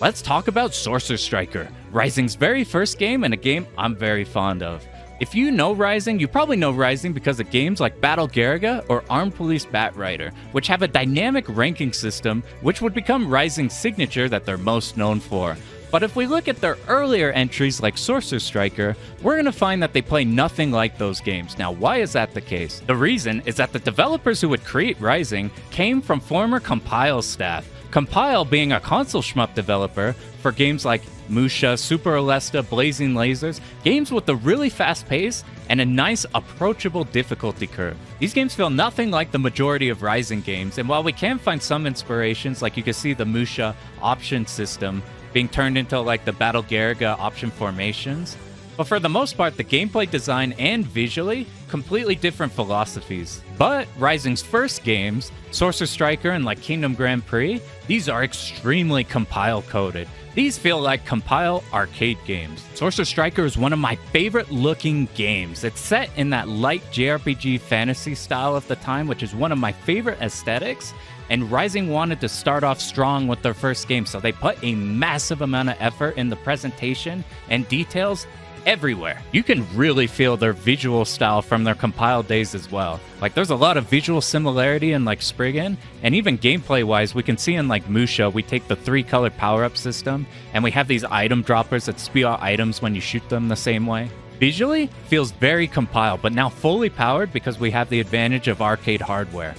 Let's talk about Sorcer Striker, Raizing's very first game and a game I'm very fond of. If you know Raizing, you probably know Raizing because of games like Battle Garaga or Armed Police Batrider, which have a dynamic ranking system which would become Raizing's signature that they're most known for. But if we look at their earlier entries like Sorcer Striker, we're going to find that they play nothing like those games. Now, why is that the case? The reason is that the developers who would create Raizing came from former Compile staff. Compile being a console shmup developer for games like Musha, Super Alesta, Blazing Lasers, games with a really fast pace and a nice, approachable difficulty curve. These games feel nothing like the majority of Raizing games, and while we can find some inspirations, like you can see the Musha option system being turned into like the Battle Garaga option formations, but for the most part, the gameplay design and visually, completely different philosophies. But Raizing's first games, Sorcer Striker and like Kingdom Grand Prix, these are extremely Compile coded. These feel like Compile arcade games. Sorcer Striker is one of my favorite looking games. It's set in that light JRPG fantasy style of the time, which is one of my favorite aesthetics. And Raizing wanted to start off strong with their first game, so they put a massive amount of effort in the presentation and details everywhere. You can really feel their visual style from their Compile days as well. Like, there's a lot of visual similarity in like Spriggan, and even gameplay wise, we can see in like Musha, we take the 3-color power-up system, and we have these item droppers that spew out items when you shoot them the same way. Visually, feels very Compile, but now fully powered because we have the advantage of arcade hardware.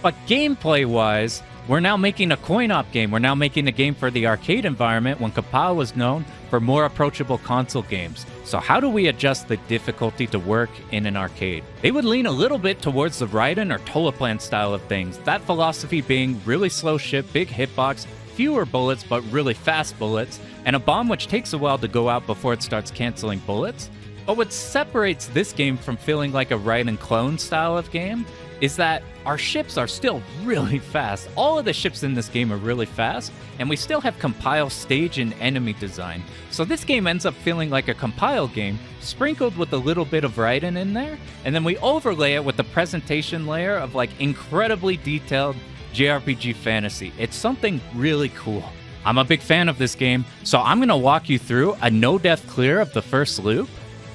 But gameplay-wise, we're now making a coin-op game. We're now making a game for the arcade environment when Compile was known for more approachable console games. So how do we adjust the difficulty to work in an arcade? They would lean a little bit towards the Raiden or Toaplan style of things, that philosophy being really slow ship, big hitbox, fewer bullets but really fast bullets, and a bomb which takes a while to go out before it starts canceling bullets. But what separates this game from feeling like a Raiden clone style of game is that our ships are still really fast. All of the ships in this game are really fast, and we still have Compile stage and enemy design. So this game ends up feeling like a Compile game, sprinkled with a little bit of Raiden in there, and then we overlay it with the presentation layer of like incredibly detailed JRPG fantasy. It's something really cool. I'm a big fan of this game, so I'm gonna walk you through a no-death clear of the first loop,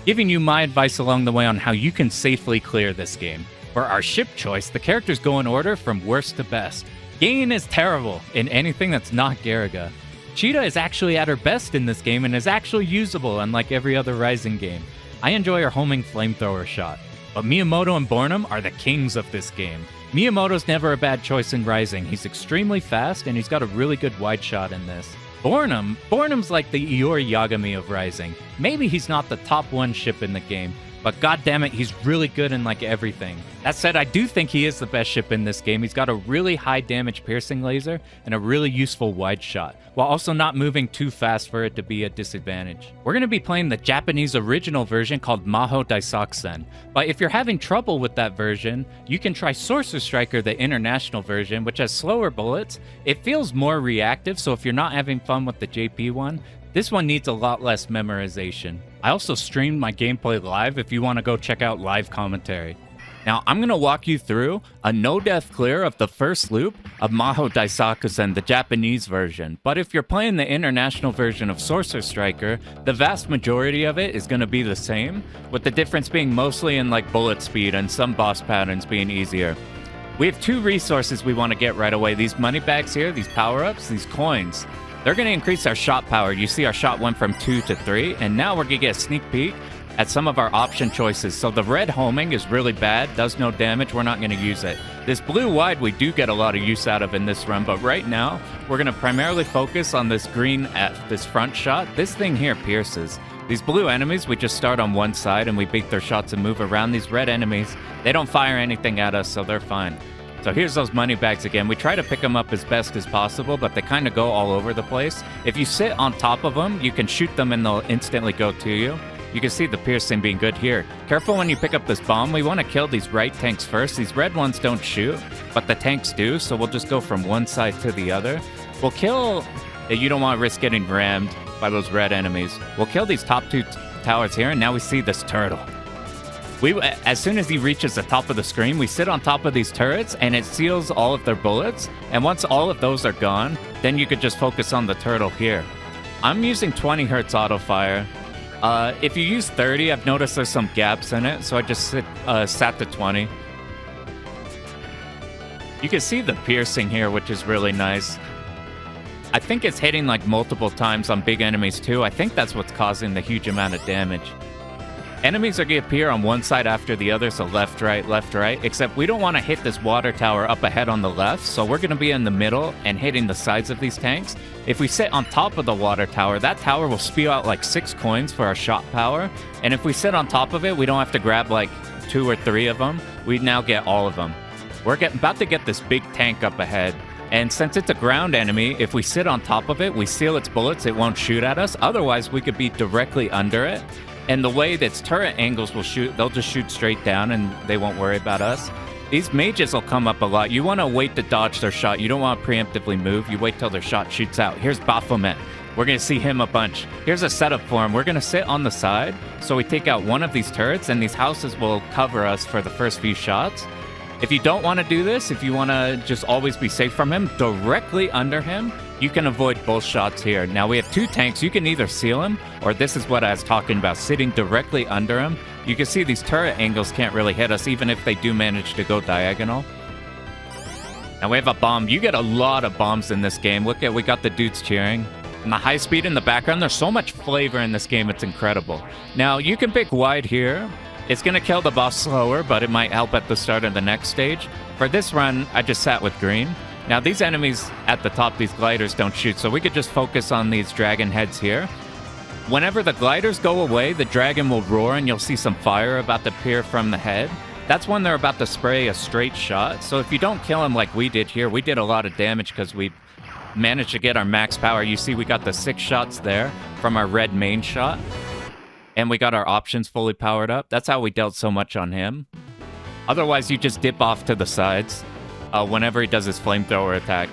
giving you my advice along the way on how you can safely clear this game. For our ship choice, the characters go in order from worst to best. Gain is terrible in anything that's not Garaga. Cheetah is actually at her best in this game and is actually usable unlike every other Raizing game. I enjoy her homing flamethrower shot. But Miyamoto and Bornum are the kings of this game. Miyamoto's never a bad choice in Raizing. He's extremely fast and he's got a really good wide shot in this. Bornum's like the Iori Yagami of Raizing. Maybe he's not the top one ship in the game, but goddammit, he's really good in like everything. That said, I do think he is the best ship in this game. He's got a really high damage piercing laser and a really useful wide shot, while also not moving too fast for it to be a disadvantage. We're going to be playing the Japanese original version called Mahou Daisakusen, but if you're having trouble with that version, you can try Sorcer Striker, the international version, which has slower bullets. It feels more reactive, so if you're not having fun with the JP one, this one needs a lot less memorization. I also streamed my gameplay live if you want to go check out live commentary. Now, I'm going to walk you through a no-death clear of the first loop of Mahou Daisakusen, the Japanese version. But if you're playing the international version of Sorcer Striker, the vast majority of it is going to be the same, with the difference being mostly in like bullet speed and some boss patterns being easier. We have two resources we want to get right away. These money bags here, these power-ups, these coins. They're going to increase our shot power. You see our shot went from 2 to 3, and now we're going to get a sneak peek at some of our option choices. So the red homing is really bad, does no damage, we're not going to use it. This blue wide we do get a lot of use out of in this run, but right now we're going to primarily focus on this green at this front shot. This thing here pierces. These blue enemies, we just start on one side and we beat their shots and move around. These red enemies, they don't fire anything at us, so they're fine. So here's those money bags again. We try to pick them up as best as possible, but they kind of go all over the place. If you sit on top of them, you can shoot them and they'll instantly go to you. You can see the piercing being good here. Careful when you pick up this bomb. We want to kill these right tanks first. These red ones don't shoot, but the tanks do, so we'll just go from one side to the other. We'll kill... You don't want to risk getting rammed by those red enemies. We'll kill these top two towers here, and now we see this turtle. As soon as he reaches the top of the screen, we sit on top of these turrets, and it seals all of their bullets. And once all of those are gone, then you could just focus on the turtle here. I'm using 20 hertz auto fire. If you use 30, I've noticed there's some gaps in it, so I just sat to 20. You can see the piercing here, which is really nice. I think it's hitting like multiple times on big enemies too. I think that's what's causing the huge amount of damage. Enemies are going to appear on one side after the other, so left, right, except we don't want to hit this water tower up ahead on the left, so we're going to be in the middle and hitting the sides of these tanks. If we sit on top of the water tower, that tower will spew out like 6 coins for our shot power, and if we sit on top of it, we don't have to grab like 2 or 3 of them. We now get all of them. We're about to get this big tank up ahead, and since it's a ground enemy, if we sit on top of it, we seal its bullets, it won't shoot at us. Otherwise, we could be directly under it. And the way that its turret angles will shoot, they'll just shoot straight down and they won't worry about us. These mages will come up a lot. You want to wait to dodge their shot. You don't want to preemptively move. You wait till their shot shoots out. Here's Baphomet. We're going to see him a bunch. Here's a setup for him. We're going to sit on the side. So we take out one of these turrets and these houses will cover us for the first few shots. If you don't want to do this, if you want to just always be safe from him, directly under him, you can avoid both shots here. Now we have 2 tanks. You can either seal him, or this is what I was talking about, sitting directly under him. You can see these turret angles can't really hit us, even if they do manage to go diagonal. Now we have a bomb. You get a lot of bombs in this game. Look at, we got the dudes cheering. And the high speed in the background, there's so much flavor in this game, it's incredible. Now you can pick wide here. It's going to kill the boss slower, but it might help at the start of the next stage. For this run, I just sat with green. Now, these enemies at the top, these gliders don't shoot, so we could just focus on these dragon heads here. Whenever the gliders go away, the dragon will roar, and you'll see some fire about to appear from the head. That's when they're about to spray a straight shot. So if you don't kill them like we did here, we did a lot of damage because we managed to get our max power. You see we got the 6 shots there from our red main shot. And we got our options fully powered up. That's how we dealt so much on him. Otherwise, you just dip off to the sides whenever he does his flamethrower attack.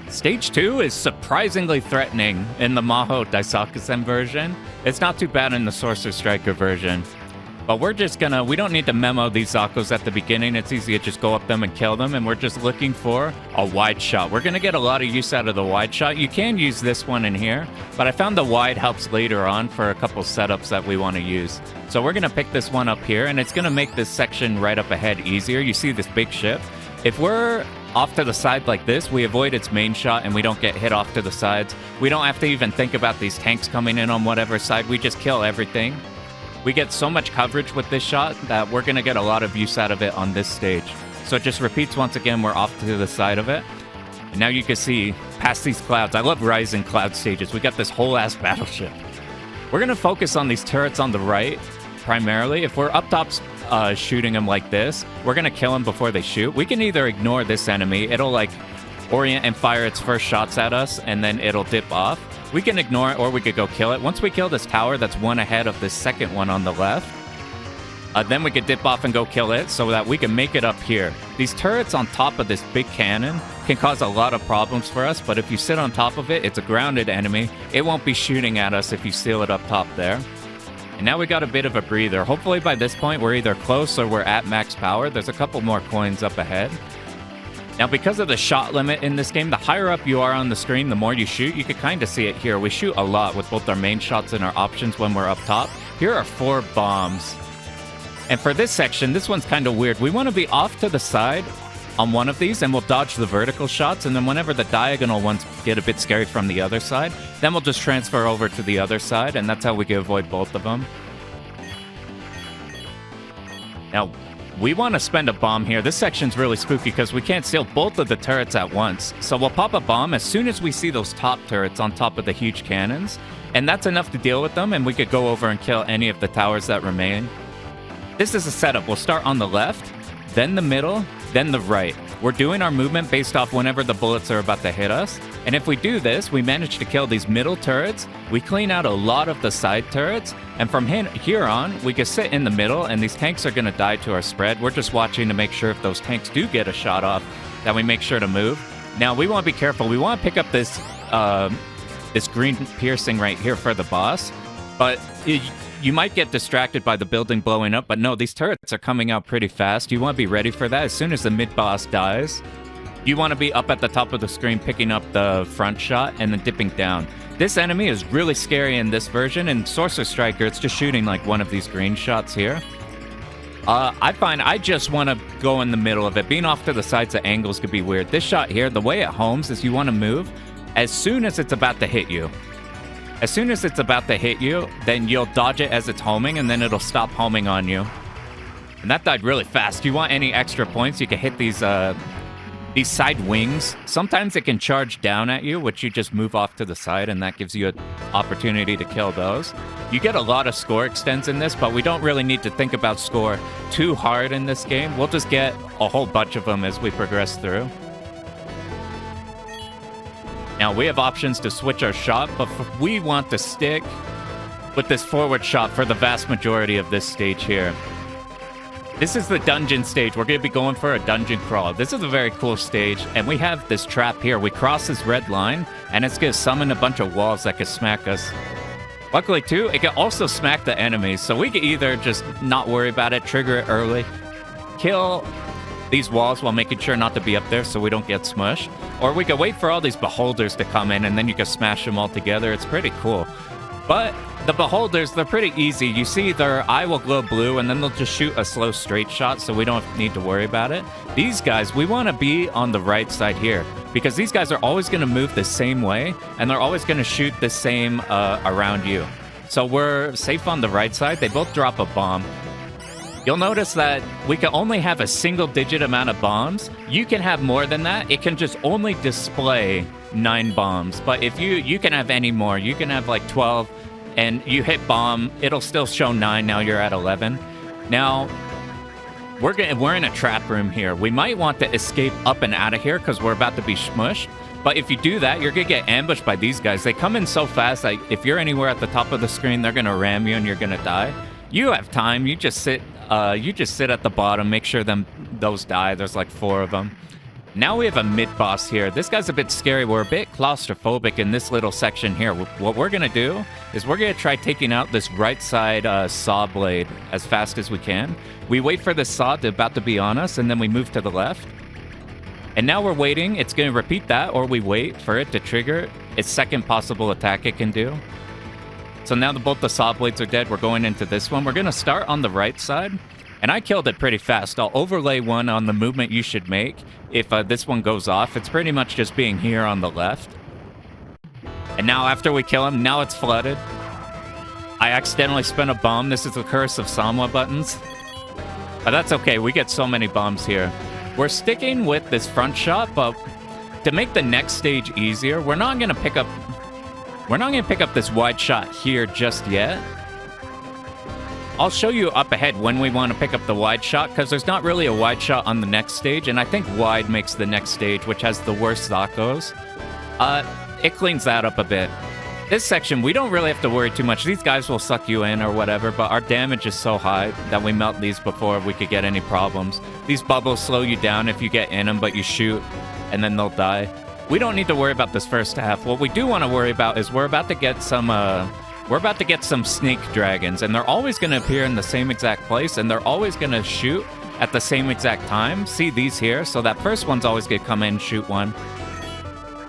Stage 2 is surprisingly threatening in the Mahou Daisakusen version. It's not too bad in the Sorcer Striker version. But we're just gonna, we don't need to memo these Zakos at the beginning. It's easy to just go up them and kill them. And we're just looking for a wide shot. We're gonna get a lot of use out of the wide shot. You can use this one in here, but I found the wide helps later on for a couple setups that we want to use. So we're gonna pick this one up here, and it's gonna make this section right up ahead easier. You see this big ship. If we're off to the side like this, we avoid its main shot and we don't get hit off to the sides. We don't have to even think about these tanks coming in on whatever side. We just kill everything. We get so much coverage with this shot that we're going to get a lot of use out of it on this stage. So it just repeats once again, we're off to the side of it. And now you can see past these clouds. I love Raizing cloud stages. We got this whole ass battleship. We're going to focus on these turrets on the right, primarily. If we're up top shooting them like this, we're going to kill them before they shoot. We can either ignore this enemy. It'll like orient and fire its first shots at us, and then it'll dip off. We can ignore it, or we could go kill it. Once we kill this tower that's one ahead of this second one on the left, then we could dip off and go kill it so that we can make it up here. These turrets on top of this big cannon can cause a lot of problems for us, but if you sit on top of it, it's a grounded enemy. It won't be shooting at us if you seal it up top there. And now we got a bit of a breather. Hopefully by this point, we're either close or we're at max power. There's a couple more coins up ahead. Now, because of the shot limit in this game, the higher up you are on the screen, the more you shoot. You can kind of see it here. We shoot a lot with both our main shots and our options when we're up top. Here are 4 bombs. And for this section, this one's kind of weird. We want to be off to the side on one of these, and we'll dodge the vertical shots. And then whenever the diagonal ones get a bit scary from the other side, then we'll just transfer over to the other side, and that's how we can avoid both of them. Now, we want to spend a bomb here. This section's really spooky because we can't seal both of the turrets at once. So we'll pop a bomb as soon as we see those top turrets on top of the huge cannons. And that's enough to deal with them, and we could go over and kill any of the towers that remain. This is a setup. We'll start on the left, then the middle, then the right. We're doing our movement based off whenever the bullets are about to hit us. And if we do this, we manage to kill these middle turrets. We clean out a lot of the side turrets. And from here on, we can sit in the middle, and these tanks are going to die to our spread. We're just watching to make sure if those tanks do get a shot off, that we make sure to move. Now, we want to be careful. We want to pick up this this green piercing right here for the boss. But you might get distracted by the building blowing up. But no, these turrets are coming out pretty fast. You want to be ready for that as soon as the mid-boss dies. You want to be up at the top of the screen picking up the front shot and then dipping down. This enemy is really scary in this version. In Sorcer Striker, it's just shooting like one of these green shots here. I find I just want to go in the middle of it. Being off to the sides of angles could be weird. This shot here, the way it homes is you want to move as soon as it's about to hit you. As soon as it's about to hit you, then you'll dodge it as it's homing, and then it'll stop homing on you. And that died really fast. You want any extra points, you can hit these side wings. Sometimes it can charge down at you, which you just move off to the side, and that gives you an opportunity to kill those. You get a lot of score extends in this, but we don't really need to think about score too hard in this game. We'll just get a whole bunch of them as we progress through. Now, we have options to switch our shot, but we want to stick with this forward shot for the vast majority of this stage here. This is the dungeon stage. We're going to be going for a dungeon crawl. This is a very cool stage, and we have this trap here. We cross this red line, and it's going to summon a bunch of walls that can smack us. Luckily, too, it can also smack the enemies, so we can either just not worry about it, trigger it early, kill these walls while making sure not to be up there so we don't get smushed, or we can wait for all these beholders to come in, and then you can smash them all together. It's pretty cool. But the beholders, they're pretty easy. You see their eye will glow blue, and then they'll just shoot a slow straight shot, so we don't need to worry about it. These guys, we want to be on the right side here, because these guys are always going to move the same way, and they're always going to shoot the same around you. So we're safe on the right side. They both drop a bomb. You'll notice that we can only have a single-digit amount of bombs. You can have more than that. It can just only display 9 bombs. But if you can have any more. You can have like 12, and you hit bomb, it'll still show 9. Now you're at 11. Now, we're in a trap room here. We might want to escape up and out of here because we're about to be smushed. But if you do that, you're going to get ambushed by these guys. They come in so fast that if you're anywhere at the top of the screen, they're going to ram you and you're going to die. You have time. You just sit at the bottom, make sure those die. There's like 4 of them. Now we have a mid-boss here. This guy's a bit scary. We're a bit claustrophobic in this little section here. What we're going to do is we're going to try taking out this right side saw blade as fast as we can. We wait for the saw to about to be on us, and then we move to the left. And now we're waiting. It's going to repeat that, or we wait for it to trigger its second possible attack it can do. So now that both the saw blades are dead, we're going into this one. We're going to start on the right side, and I killed it pretty fast. I'll overlay one on the movement you should make if this one goes off. It's pretty much just being here on the left. And now after we kill him, now it's flooded. I accidentally spent a bomb. This is the curse of Samwa buttons. But that's okay. We get so many bombs here. We're sticking with this front shot, but to make the next stage easier, we're not going to pick up this wide shot here just yet. I'll show you up ahead when we want to pick up the wide shot, because there's not really a wide shot on the next stage, and I think wide makes the next stage, which has the worst Zakos. It cleans that up a bit. This section, we don't really have to worry too much. These guys will suck you in or whatever, but our damage is so high that we melt these before we could get any problems. These bubbles slow you down if you get in them, but you shoot, and then they'll die. We don't need to worry about this first half. What we do want to worry about is we're about to get some snake dragons, and they're always going to appear in the same exact place, and they're always going to shoot at the same exact time. See these here? So that first one's always going to come in and shoot one.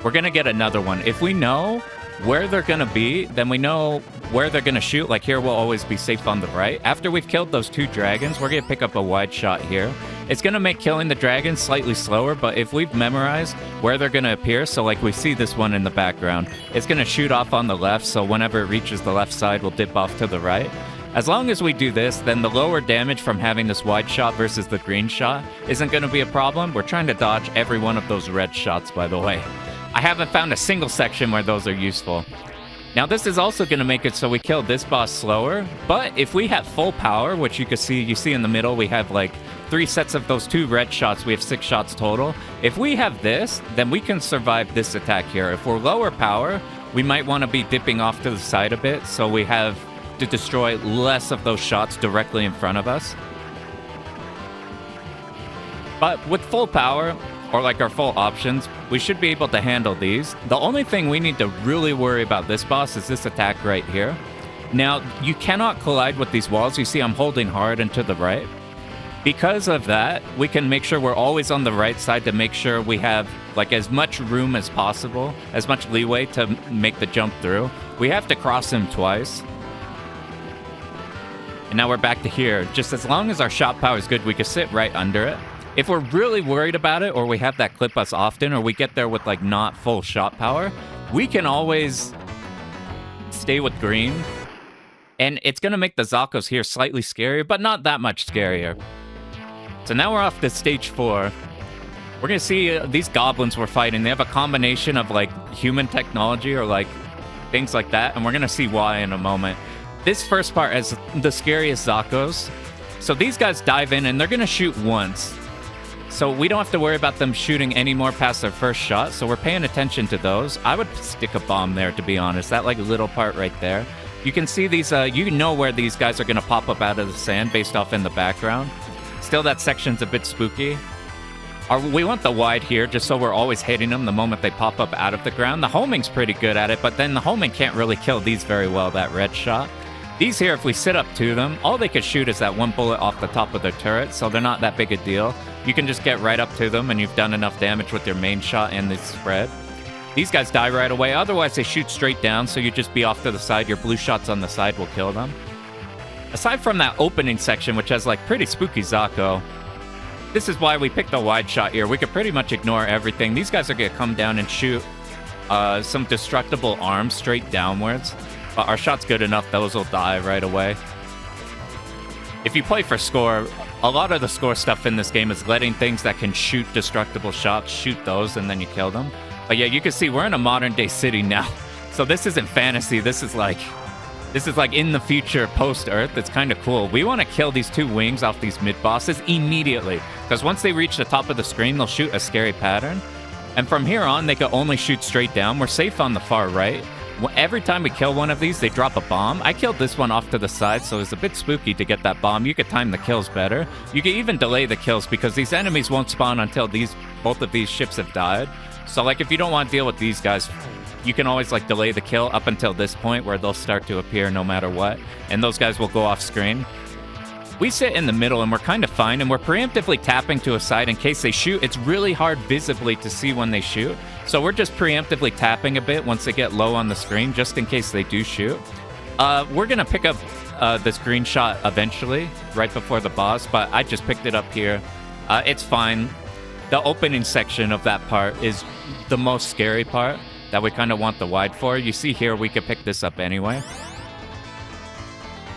We're going to get another one. If we know where they're going to be, then we know where they're going to shoot. Like here, we'll always be safe on the right. After we've killed those 2 dragons, we're going to pick up a wide shot here. It's going to make killing the dragons slightly slower, but if we've memorized where they're going to appear, so like we see this one in the background, it's going to shoot off on the left, so whenever it reaches the left side, we'll dip off to the right. As long as we do this, then the lower damage from having this wide shot versus the green shot isn't going to be a problem. We're trying to dodge every one of those red shots, by the way. I haven't found a single section where those are useful. Now, this is also going to make it so we kill this boss slower, but if we have full power, which you see in the middle, we have like 3 sets of those 2 red shots. We have 6 shots total. If we have this, then we can survive this attack here. If we're lower power, we might want to be dipping off to the side a bit, so we have to destroy less of those shots directly in front of us. But with full power, or like our full options, we should be able to handle these. The only thing we need to really worry about this boss is this attack right here. Now, you cannot collide with these walls. You see I'm holding hard and to the right. Because of that, we can make sure we're always on the right side to make sure we have like as much room as possible, as much leeway to make the jump through. We have to cross him twice. And now we're back to here. Just as long as our shot power is good, we can sit right under it. If we're really worried about it, or we have that clip us often, or we get there with like not full shot power, we can always stay with green. And it's going to make the Zakos here slightly scarier, but not that much scarier. So now we're off to stage 4. We're going to see these goblins we're fighting. They have a combination of like human technology or like things like that. And we're going to see why in a moment. This first part has the scariest Zakos. So these guys dive in and they're going to shoot once. So we don't have to worry about them shooting any more past their first shot. So we're paying attention to those. I would stick a bomb there, to be honest. That like little part right there. You can see these, you know where these guys are going to pop up out of the sand based off in the background. Still, that section's a bit spooky. We want the wide here just so we're always hitting them the moment they pop up out of the ground. The homing's pretty good at it, but then the homing can't really kill these very well, that red shot. These here, if we sit up to them, all they could shoot is that one bullet off the top of their turret, so they're not that big a deal. You can just get right up to them and you've done enough damage with your main shot and the spread. These guys die right away, otherwise they shoot straight down, so you just be off to the side. Your blue shots on the side will kill them. Aside from that opening section, which has like pretty spooky Zako, this is why we picked the wide shot here. We could pretty much ignore everything. These guys are going to come down and shoot some destructible arms straight downwards. But our shot's good enough, those will die right away. If you play for score, a lot of the score stuff in this game is letting things that can shoot destructible shots, shoot those, and then you kill them. But yeah, you can see we're in a modern day city now. So this isn't fantasy, this is like in the future post-Earth. It's kind of cool. We want to kill these 2 wings off these mid-bosses immediately. Because once they reach the top of the screen, they'll shoot a scary pattern. And from here on, they can only shoot straight down. We're safe on the far right. Every time we kill one of these, they drop a bomb. I killed this one off to the side, so it's a bit spooky to get that bomb. You could time the kills better. You can even delay the kills because these enemies won't spawn until both of these ships have died. So like if you don't want to deal with these guys, you can always like delay the kill up until this point where they'll start to appear no matter what. And those guys will go off screen. We sit in the middle and we're kind of fine, and we're preemptively tapping to a side in case they shoot. It's really hard visibly to see when they shoot. So we're just preemptively tapping a bit once they get low on the screen, just in case they do shoot. We're going to pick up this green shot eventually, right before the boss, but I just picked it up here. It's fine. The opening section of that part is the most scary part that we kind of want the wide for. You see here, we could pick this up anyway.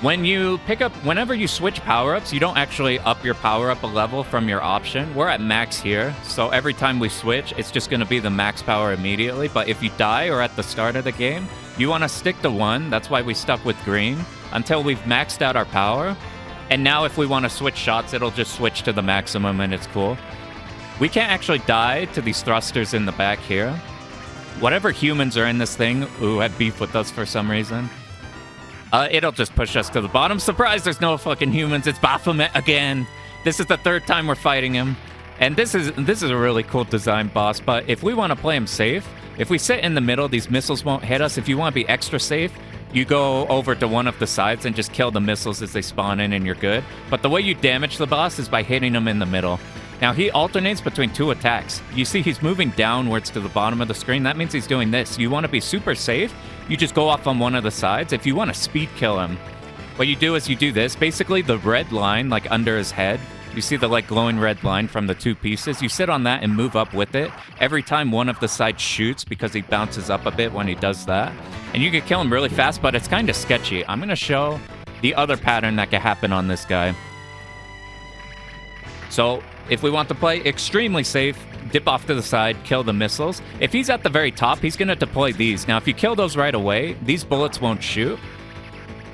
Whenever you switch power-ups, you don't actually up your power-up a level from your option. We're at max here, so every time we switch, it's just going to be the max power immediately. But if you die or at the start of the game, you want to stick to 1. That's why we stuck with green until we've maxed out our power. And now if we want to switch shots, it'll just switch to the maximum and it's cool. We can't actually die to these thrusters in the back here. Whatever humans are in this thing who have beef with us for some reason, it'll just push us to the bottom. Surprise, there's no fucking humans. It's Baphomet again. This is the 3rd time we're fighting him. And this is a really cool design boss, but if we want to play him safe, if we sit in the middle, these missiles won't hit us. If you want to be extra safe, you go over to one of the sides and just kill the missiles as they spawn in and you're good. But the way you damage the boss is by hitting him in the middle. Now, he alternates between 2 attacks. You see he's moving downwards to the bottom of the screen. That means he's doing this. You want to be super safe, you just go off on one of the sides. If you want to speed kill him, what you do is you do this. Basically, the red line, like under his head, you see the like glowing red line from the 2 pieces. You sit on that and move up with it. Every time one of the sides shoots, because he bounces up a bit when he does that. And you can kill him really fast, but it's kind of sketchy. I'm going to show the other pattern that can happen on this guy. So if we want to play extremely safe, dip off to the side, kill the missiles. If he's at the very top, he's going to deploy these. Now, if you kill those right away, these bullets won't shoot.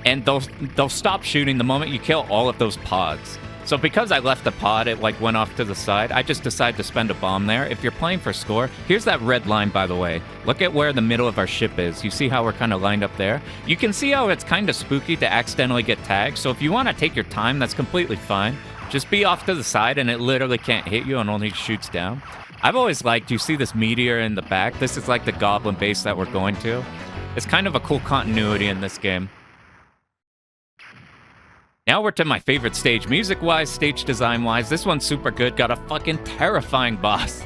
And they'll stop shooting the moment you kill all of those pods. So because I left the pod, it like went off to the side. I just decided to spend a bomb there. If you're playing for score, here's that red line, by the way. Look at where the middle of our ship is. You see how we're kind of lined up there? You can see how it's kind of spooky to accidentally get tagged. So if you want to take your time, that's completely fine. Just be off to the side and it literally can't hit you and only shoots down. I've always liked, you see this meteor in the back? This is like the goblin base that we're going to. It's kind of a cool continuity in this game. Now we're to my favorite stage. Music-wise, stage design-wise, this one's super good. Got a fucking terrifying boss.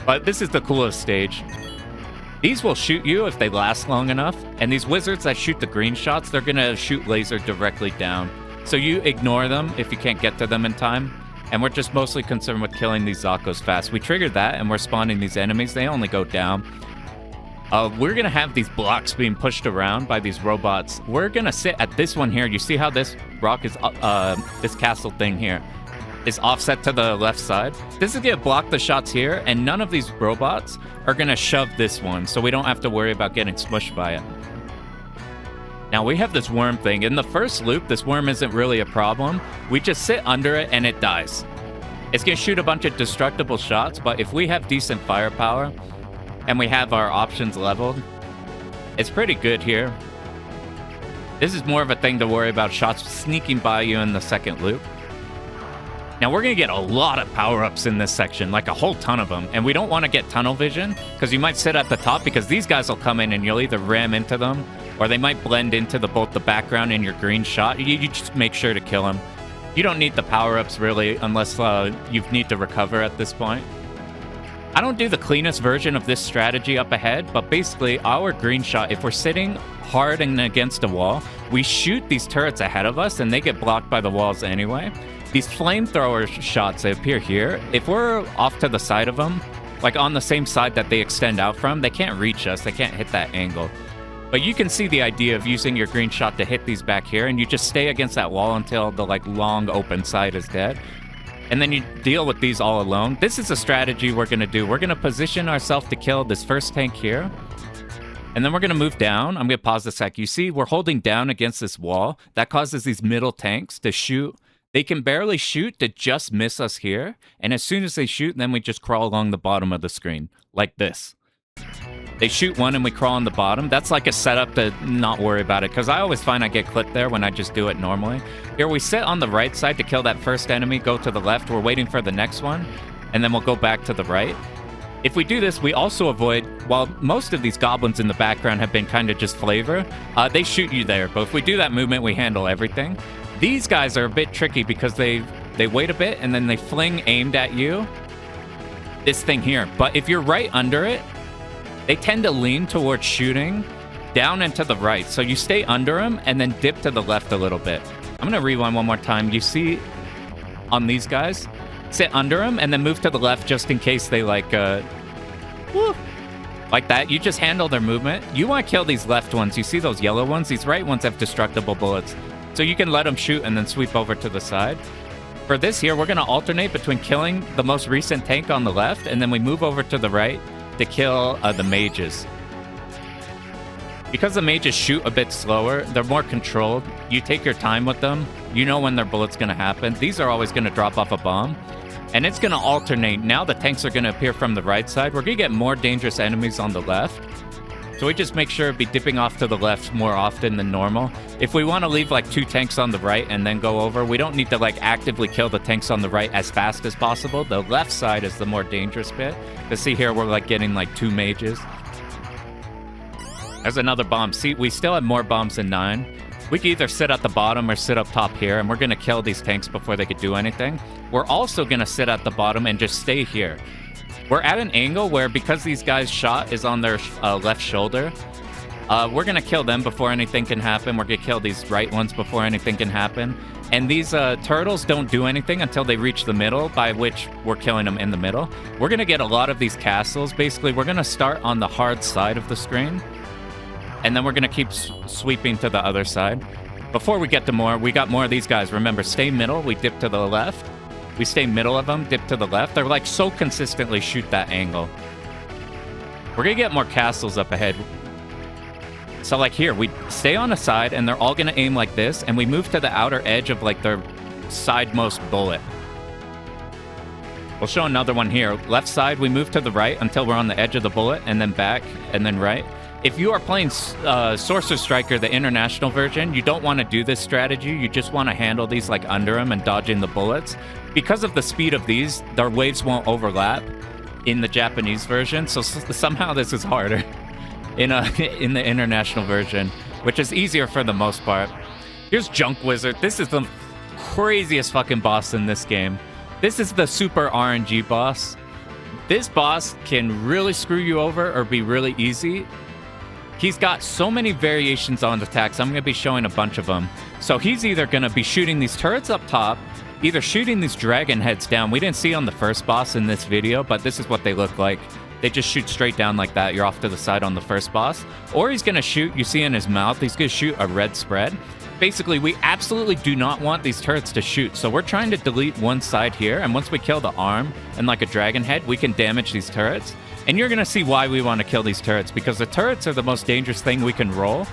But this is the coolest stage. These will shoot you if they last long enough, and these wizards that shoot the green shots, they're gonna shoot laser directly down. So you ignore them if you can't get to them in time, and we're just mostly concerned with killing these Zakos fast. We triggered that, and we're spawning these enemies. They only go down. We're gonna have these blocks being pushed around by these robots. We're gonna sit at this one here. You see how this rock is, this castle thing here is offset to the left side? This is gonna block the shots here, and none of these robots are gonna shove this one, so we don't have to worry about getting smushed by it. Now we have this worm thing. In the first loop, this worm isn't really a problem. We just sit under it and it dies. It's gonna shoot a bunch of destructible shots, but if we have decent firepower and we have our options leveled, it's pretty good here. This is more of a thing to worry about shots sneaking by you in the second loop. Now we're gonna get a lot of power-ups in this section, like a whole ton of them, and we don't want to get tunnel vision, because you might sit at the top, because these guys will come in and you'll either ram into them, or they might blend into both the background and your green shot. You just make sure to kill them. You don't need the power-ups really, unless you need to recover at this point. I don't do the cleanest version of this strategy up ahead, but basically our green shot, if we're sitting hard and against a wall, we shoot these turrets ahead of us and they get blocked by the walls anyway. These flamethrower shots that appear here, if we're off to the side of them, like on the same side that they extend out from, they can't reach us, they can't hit that angle. But you can see the idea of using your green shot to hit these back here, and you just stay against that wall until the long open side is dead. And then you deal with these all alone. This is a strategy we're gonna do. We're gonna position ourselves to kill this first tank here. And then we're gonna move down. I'm gonna pause a sec. You see, we're holding down against this wall. That causes these middle tanks to shoot. They can barely shoot to just miss us here. And as soon as they shoot, then we just crawl along the bottom of the screen, like this. They shoot one and we crawl on the bottom. That's like a setup to not worry about it, because I always find I get clipped there when I just do it normally. Here we sit on the right side to kill that first enemy, go to the left. We're waiting for the next one, and then we'll go back to the right. If we do this, we also avoid, while most of these goblins in the background have been kind of just flavor, they shoot you there. But if we do that movement, we handle everything. These guys are a bit tricky because they wait a bit and then they fling aimed at you. This thing here. But if you're right under it, they tend to lean towards shooting down and to the right. So you stay under them and then dip to the left a little bit. I'm going to rewind one more time. You see on these guys, sit under them and then move to the left just in case they like that. You just handle their movement. You want to kill these left ones. You see those yellow ones? These right ones have destructible bullets. So you can let them shoot and then sweep over to the side. For this here, we're going to alternate between killing the most recent tank on the left, and then we move over to the right to kill the mages. Because the mages shoot a bit slower, they're more controlled. You take your time with them. You know when their bullet's going to happen. These are always going to drop off a bomb. And it's going to alternate. Now the tanks are going to appear from the right side. We're going to get more dangerous enemies on the left. So we just make sure to be dipping off to the left more often than normal. If we want to leave like 2 tanks on the right and then go over, we don't need to like actively kill the tanks on the right as fast as possible. The left side is the more dangerous bit. You see here, we're like getting like 2 mages. There's another bomb. See, we still have more bombs than 9. We can either sit at the bottom or sit up top here, and we're going to kill these tanks before they could do anything. We're also going to sit at the bottom and just stay here. We're at an angle where, because these guys' shot is on their left shoulder, we're going to kill them before anything can happen. We're going to kill these right ones before anything can happen. And these turtles don't do anything until they reach the middle, by which we're killing them in the middle. We're going to get a lot of these castles. Basically, we're going to start on the hard side of the screen, and then we're going to keep sweeping to the other side. Before we get to more, we got more of these guys. Remember, stay middle. We dip to the left. We stay middle of them, dip to the left. They're like so consistently shoot that angle. We're going to get more castles up ahead. So like here, we stay on the side and they're all going to aim like this. And we move to the outer edge of like their sidemost bullet. We'll show another one here. Left side, we move to the right until we're on the edge of the bullet, and then back, and then right. If you are playing Sorcer Striker, the international version, you don't want to do this strategy. You just want to handle these like under them and dodging the bullets. Because of the speed of these, their waves won't overlap in the Japanese version. So somehow this is harder in the international version, which is easier for the most part. Here's Junk Wizard. This is the craziest fucking boss in this game. This is the super RNG boss. This boss can really screw you over or be really easy. He's got so many variations on attacks. I'm going to be showing a bunch of them. So he's either going to be shooting these turrets up top, either shooting these dragon heads down. We didn't see on the first boss in this video, but this is what they look like. They just shoot straight down like that. You're off to the side on the first boss. Or he's going to shoot, you see in his mouth, he's going to shoot a red spread. Basically, we absolutely do not want these turrets to shoot. So we're trying to delete one side here. And once we kill the arm and like a dragon head, we can damage these turrets. And you're going to see why we want to kill these turrets, because the turrets are the most dangerous thing we can roll.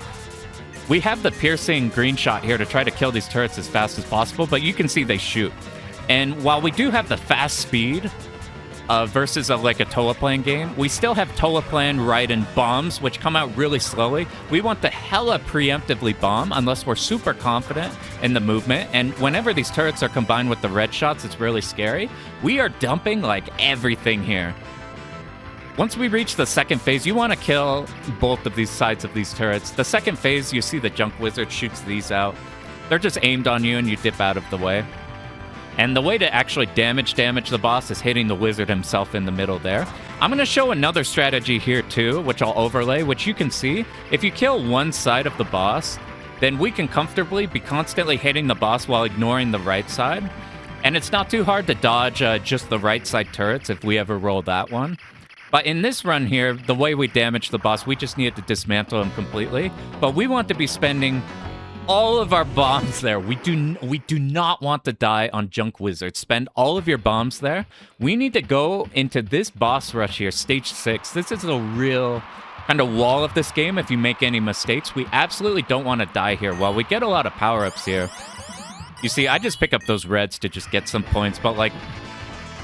We have the piercing green shot here to try to kill these turrets as fast as possible, but you can see they shoot. And while we do have the fast speed versus like a Toa Plan game, we still have Toa Plan, Raiden, bombs, which come out really slowly. We want to hella preemptively bomb unless we're super confident in the movement. And whenever these turrets are combined with the red shots, it's really scary. We are dumping like everything here. Once we reach the second phase, you want to kill both of these sides of these turrets. The second phase, you see the Junk Wizard shoots these out. They're just aimed on you and you dip out of the way. And the way to actually damage the boss is hitting the wizard himself in the middle there. I'm going to show another strategy here too, which I'll overlay, which you can see. If you kill one side of the boss, then we can comfortably be constantly hitting the boss while ignoring the right side. And it's not too hard to dodge just the right side turrets if we ever roll that one. But in this run here, the way we damage the boss, we just need to dismantle him completely. But we want to be spending all of our bombs there. We do not want to die on Junk Wizard. Spend all of your bombs there. We need to go into this boss rush here, stage 6. This is a real kind of wall of this game if you make any mistakes. We absolutely don't want to die here. While we get a lot of power-ups here. You see, I just pick up those reds to just get some points, but like...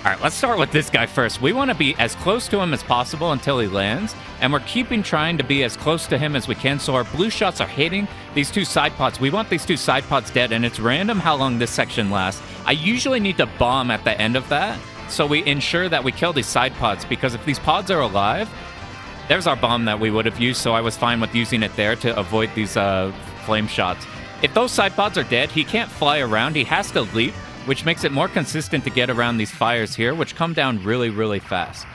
All right, let's start with this guy first. We want to be as close to him as possible until he lands, and we're trying to be as close to him as we can, so our blue shots are hitting these two side pods. We want these two side pods dead, and it's random how long this section lasts. I usually need to bomb at the end of that, so we ensure that we kill these side pods, because if these pods are alive, there's our bomb that we would have used, so I was fine with using it there to avoid these flame shots. If those side pods are dead, he can't fly around, he has to leap, which makes it more consistent to get around these fires here, which come down really, really fast.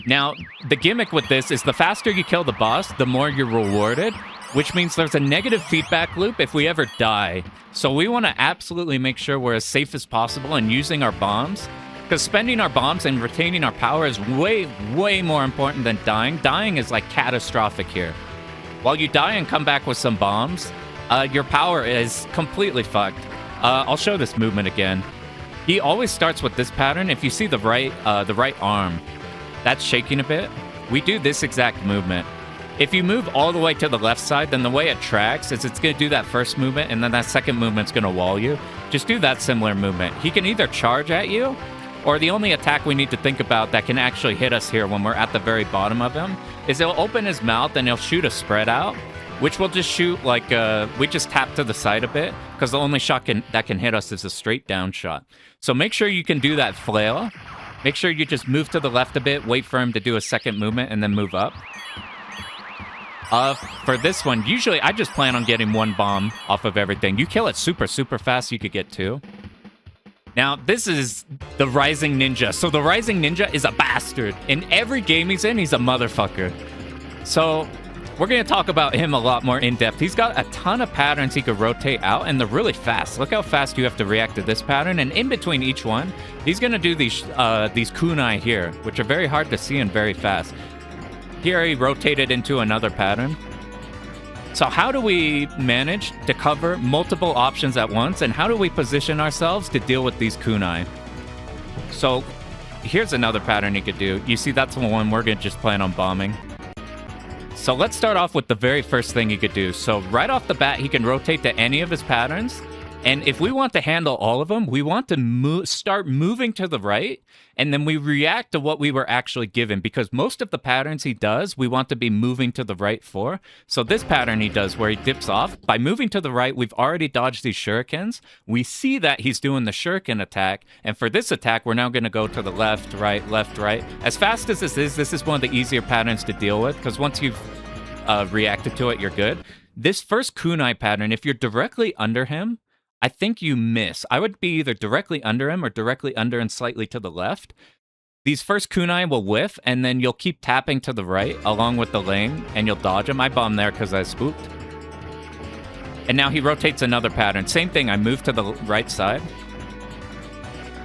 Now, the gimmick with this is the faster you kill the boss, the more you're rewarded, which means there's a negative feedback loop if we ever die. So we want to absolutely make sure we're as safe as possible in using our bombs, because spending our bombs and retaining our power is way, way more important than dying. Dying is like catastrophic here. While you die and come back with some bombs, your power is completely fucked. I'll show this movement again. He always starts with this pattern. If you see the right arm, that's shaking a bit. We do this exact movement. If you move all the way to the left side, then the way it tracks is it's going to do that first movement, and then that second movement's going to wall you. Just do that similar movement. He can either charge at you, or the only attack we need to think about that can actually hit us here when we're at the very bottom of him is he'll open his mouth and he'll shoot a spread out, which will just shoot like, we just tap to the side a bit, because the only shot that can hit us is a straight down shot. So make sure you can do that flail. Make sure you just move to the left a bit, wait for him to do a second movement, and then move up. For this one, usually I just plan on getting one bomb off of everything. You kill it super, super fast, you could get two. Now, this is the Raizing Ninja. So the Raizing Ninja is a bastard. In every game he's in, he's a motherfucker. So... we're going to talk about him a lot more in depth. He's got a ton of patterns he could rotate out, and they're really fast. Look how fast you have to react to this pattern. And in between each one, he's going to do these kunai here, which are very hard to see and very fast. Here he rotated into another pattern. So how do we manage to cover multiple options at once, and how do we position ourselves to deal with these kunai? So here's another pattern he could do. You see, that's the one we're going to just plan on bombing. So let's start off with the very first thing he could do. So right off the bat, he can rotate to any of his patterns. And if we want to handle all of them, we want to start moving to the right, and then we react to what we were actually given, because most of the patterns he does, we want to be moving to the right for. So this pattern he does where he dips off, by moving to the right, we've already dodged these shurikens. We see that he's doing the shuriken attack, and for this attack, we're now going to go to the left, right, left, right. As fast as this is one of the easier patterns to deal with, because once you've reacted to it, you're good. This first kunai pattern, if you're directly under him, I think you miss. I would be either directly under him or directly under and slightly to the left. These first kunai will whiff, and then you'll keep tapping to the right along with the lane, and you'll dodge him. I bombed there because I spooked. And now he rotates another pattern. Same thing, I move to the right side.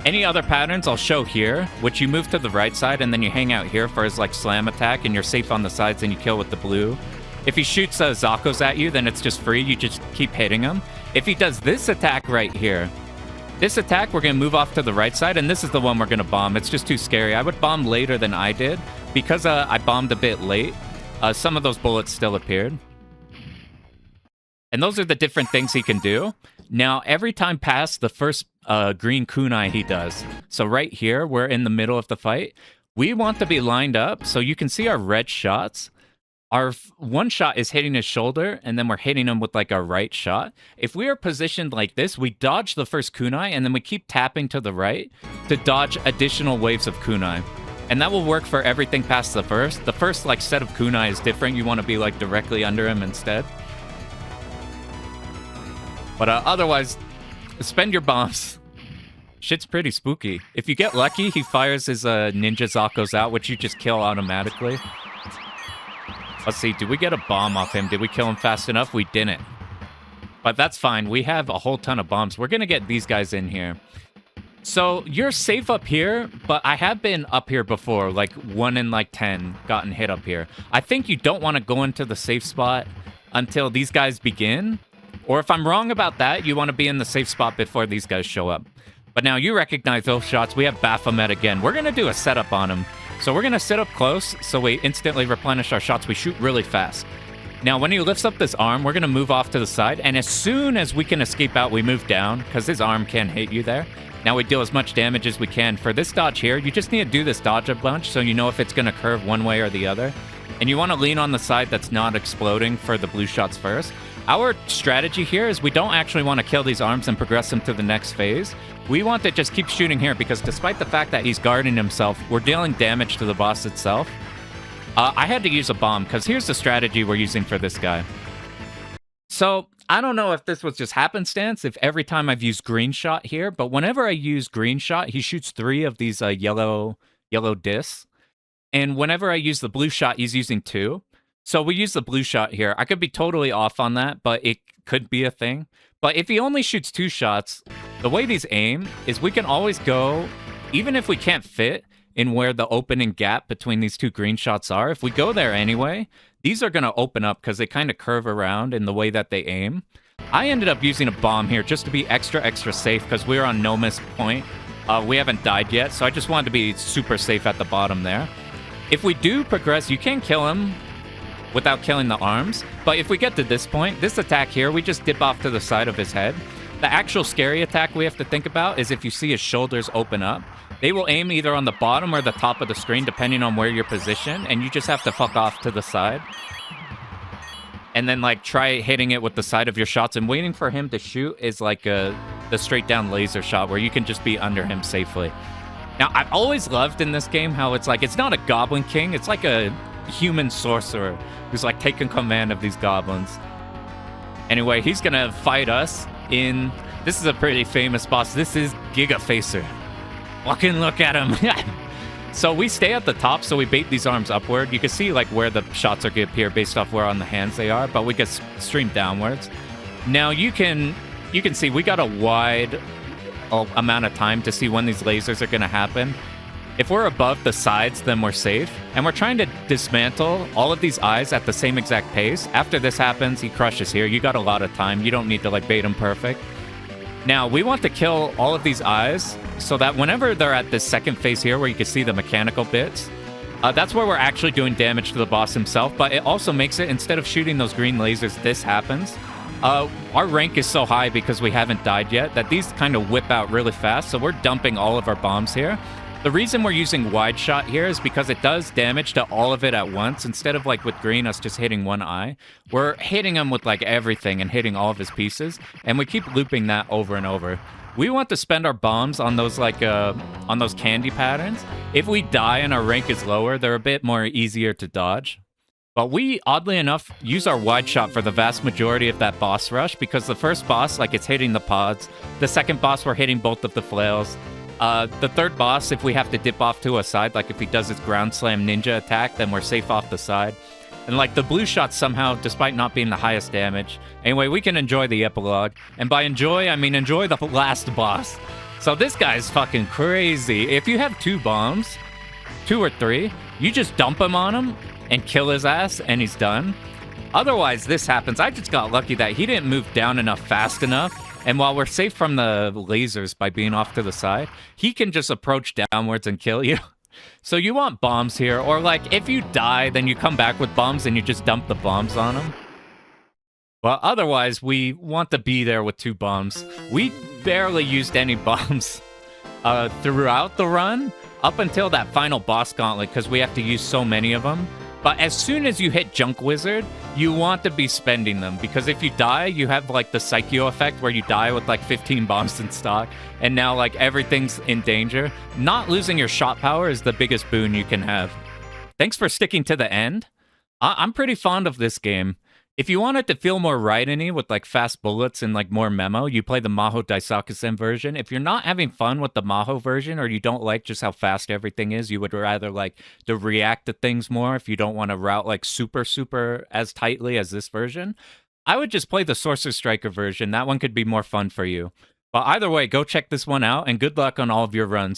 Any other patterns I'll show here, which you move to the right side, and then you hang out here for his like slam attack, and you're safe on the sides, and you kill with the blue. If he shoots Zakos at you, then it's just free. You just keep hitting him. If he does this attack right here, this attack, we're going to move off to the right side, and this is the one we're going to bomb. It's just too scary. I would bomb later than I did. Because I bombed a bit late, some of those bullets still appeared. And those are the different things he can do. Now, every time past the first green kunai he does. So right here, we're in the middle of the fight. We want to be lined up so you can see our red shots. Our one shot is hitting his shoulder, and then we're hitting him with like our right shot. If we are positioned like this, we dodge the first kunai, and then we keep tapping to the right to dodge additional waves of kunai. And that will work for everything past the first. The first like set of kunai is different. You want to be like directly under him instead. But otherwise, spend your bombs. Shit's pretty spooky. If you get lucky, he fires his ninja Zakos out, which you just kill automatically. Let's see, did we get a bomb off him? Did we kill him fast enough? We didn't. But that's fine. We have a whole ton of bombs. We're going to get these guys in here. So you're safe up here, but I have been up here before, like 1 in like 10 gotten hit up here. I think you don't want to go into the safe spot until these guys begin. Or if I'm wrong about that, you want to be in the safe spot before these guys show up. But now you recognize those shots. We have Baphomet again. We're going to do a setup on him. So we're going to sit up close, so we instantly replenish our shots. We shoot really fast. Now, when he lifts up this arm, we're going to move off to the side, and as soon as we can escape out, we move down, because his arm can hit you there. Now we deal as much damage as we can. For this dodge here, you just need to do this dodge a bunch, so you know if it's going to curve one way or the other. And you want to lean on the side that's not exploding for the blue shots first. Our strategy here is we don't actually want to kill these arms and progress them to the next phase. We want to just keep shooting here because despite the fact that he's guarding himself, we're dealing damage to the boss itself. I had to use a bomb because here's the strategy we're using for this guy. So I don't know if this was just happenstance, if every time I've used green shot here, but whenever I use green shot, he shoots 3 of these yellow discs. And whenever I use the blue shot, he's using 2. So we use the blue shot here. I could be totally off on that, but it could be a thing. But if he only shoots 2 shots, the way these aim is we can always go, even if we can't fit in where the opening gap between these 2 green shots are, if we go there anyway, these are going to open up because they kind of curve around in the way that they aim. I ended up using a bomb here just to be extra safe because we were on no miss point. We haven't died yet, so I just wanted to be super safe at the bottom there. If we do progress, you can kill him without killing the arms. But if we get to this point, this attack here, we just dip off to the side of his head. The actual scary attack we have to think about is if you see his shoulders open up, they will aim either on the bottom or the top of the screen, depending on where you're positioned, and you just have to fuck off to the side. And then, like, try hitting it with the side of your shots, and waiting for him to shoot is like the straight down laser shot where you can just be under him safely. Now, I've always loved in this game how it's like, it's not a Goblin King, it's like a human sorcerer who's like taking command of these goblins. Anyway, he's gonna fight us in, this is a pretty famous boss. This is Giga Facer. Fucking look at him. So we stay at the top, so we bait these arms upward. You can see like where the shots are gonna appear based off where on the hands they are, but we get stream downwards. Now you can see we got a wide amount of time to see when these lasers are gonna happen. If we're above the sides, then we're safe. And we're trying to dismantle all of these eyes at the same exact pace. After this happens, he crushes here. You got a lot of time. You don't need to like bait him perfect. Now, we want to kill all of these eyes so that whenever they're at this second phase here where you can see the mechanical bits, that's where we're actually doing damage to the boss himself. But it also makes it, instead of shooting those green lasers, this happens. Our rank is so high because we haven't died yet that these kind of whip out really fast. So we're dumping all of our bombs here. The reason we're using wide shot here is because it does damage to all of it at once. Instead of like with green, us just hitting one eye, we're hitting him with like everything and hitting all of his pieces. And we keep looping that over and over. We want to spend our bombs on those like on those candy patterns. If we die and our rank is lower, they're a bit more easier to dodge. But we, oddly enough, use our wide shot for the vast majority of that boss rush because the first boss, like, it's hitting the pods. The second boss, we're hitting both of the flails. The third boss, if we have to dip off to a side, like if he does his ground slam ninja attack, then we're safe off the side. And like the blue shot somehow, despite not being the highest damage. Anyway, we can enjoy the epilogue. And by enjoy, I mean enjoy the last boss. So this guy's fucking crazy. If you have 2 bombs, 2 or 3, you just dump him on him and kill his ass and he's done. Otherwise, this happens. I just got lucky that he didn't move down enough fast enough. And while we're safe from the lasers by being off to the side, he can just approach downwards and kill you. So you want bombs here, or like if you die, then you come back with bombs and you just dump the bombs on him. But otherwise, we want to be there with 2 bombs. We barely used any bombs throughout the run, up until that final boss gauntlet, because we have to use so many of them. But as soon as you hit Junk Wizard, you want to be spending them, because if you die, you have like the Psycho effect where you die with like 15 bombs in stock, and now like everything's in danger. Not losing your shot power is the biggest boon you can have. Thanks for sticking to the end. I'm pretty fond of this game. If you want it to feel more Raiden-y with like fast bullets and like more memo, you play the Mahou Daisakusen version. If you're not having fun with the Mahou version, or you don't like just how fast everything is, you would rather like to react to things more if you don't want to route like super as tightly as this version, I would just play the Sorcer Striker version. That one could be more fun for you. But either way, go check this one out and good luck on all of your runs.